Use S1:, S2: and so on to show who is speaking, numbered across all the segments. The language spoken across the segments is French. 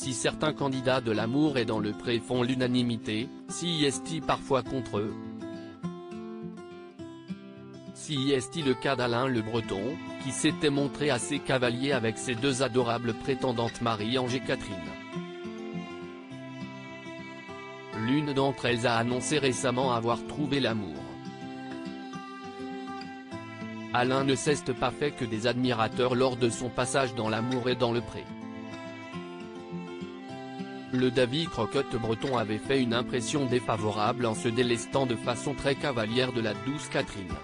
S1: Si certains candidats de l'amour et dans le pré font l'unanimité, si est-il parfois contre eux? Si est-il le cas d'Alain Le Breton, qui s'était montré assez cavalier avec ses deux adorables prétendantes Marie-Ange et Catherine. L'une d'entre elles a annoncé récemment avoir trouvé l'amour. Alain ne s'est pas fait que des admirateurs lors de son passage dans l'amour et dans le pré. Le Davy Crocotte breton avait fait une impression défavorable en se délestant de façon très cavalière de la douce Catherine.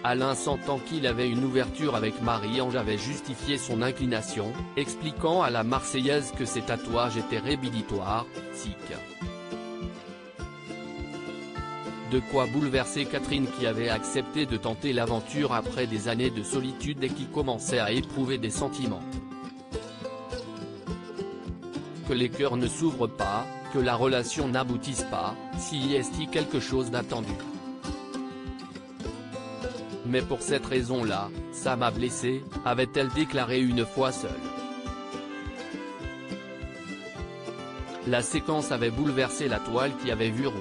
S1: Alain, sentant qu'il avait une ouverture avec Marie-Ange, avait justifié son inclination, expliquant à la Marseillaise que ses tatouages étaient rédhibitoires, sick. De quoi bouleverser Catherine, qui avait accepté de tenter l'aventure après des années de solitude et qui commençait à éprouver des sentiments. Que les cœurs ne s'ouvrent pas, que la relation n'aboutisse pas, si est-il quelque chose d'attendu. Mais pour cette raison-là, ça m'a blessé, avait-elle déclaré une fois seule. La séquence avait bouleversé la toile qui avait vu rouge.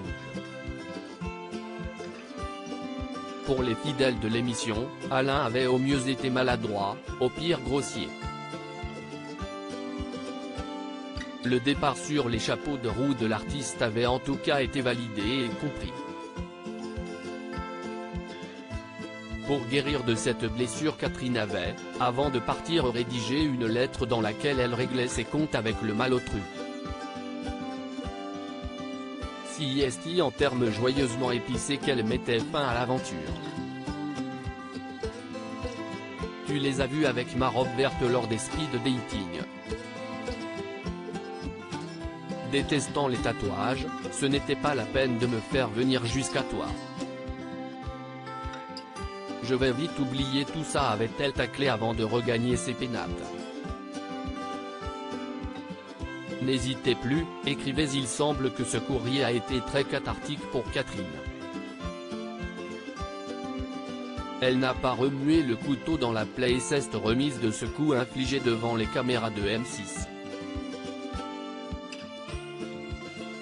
S1: Pour les fidèles de l'émission, Alain avait au mieux été maladroit, au pire grossier. Le départ sur les chapeaux de roue de l'artiste avait en tout cas été validé et compris. Pour guérir de cette blessure, Catherine avait, avant de partir, rédigé une lettre dans laquelle elle réglait ses comptes avec le malotru. Si est-il en termes joyeusement épicés qu'elle mettait fin à l'aventure. Tu les as vus avec ma robe verte lors des speed dating. Détestant les tatouages, ce n'était pas la peine de me faire venir jusqu'à toi. Je vais vite oublier tout ça, avait-elle taclé avant de regagner ses pénates. N'hésitez plus, écrivez. Il semble que ce courrier a été très cathartique pour Catherine. Elle n'a pas remué le couteau dans la plaie et s'est remise de ce coup infligé devant les caméras de M6.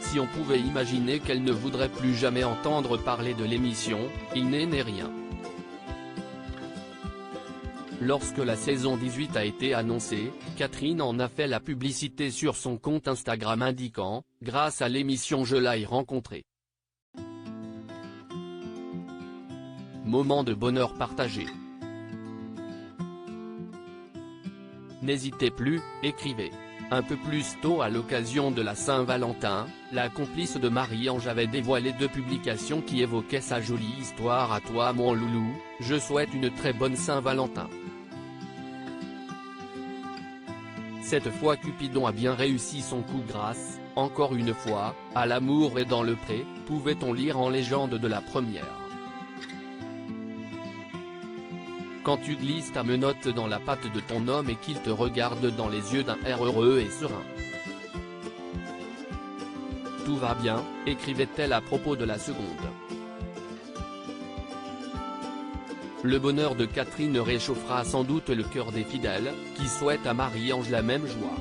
S1: Si on pouvait imaginer qu'elle ne voudrait plus jamais entendre parler de l'émission, il n'est rien. Lorsque la saison 18 a été annoncée, Catherine en a fait la publicité sur son compte Instagram indiquant « Grâce à l'émission je l'ai rencontré ». Moment de bonheur partagé. N'hésitez plus, écrivez. Un peu plus tôt, à l'occasion de la Saint-Valentin, la complice de Marie-Ange avait dévoilé deux publications qui évoquaient sa jolie histoire. À toi mon loulou, je souhaite une très bonne Saint-Valentin. Cette fois Cupidon a bien réussi son coup grâce, encore une fois, à l'amour et dans le pré, pouvait-on lire en légende de la première. Quand tu glisses ta menotte dans la patte de ton homme et qu'il te regarde dans les yeux d'un air heureux et serein. Tout va bien, écrivait-elle à propos de la seconde. Le bonheur de Catherine réchauffera sans doute le cœur des fidèles, qui souhaitent à Marie-Ange la même joie.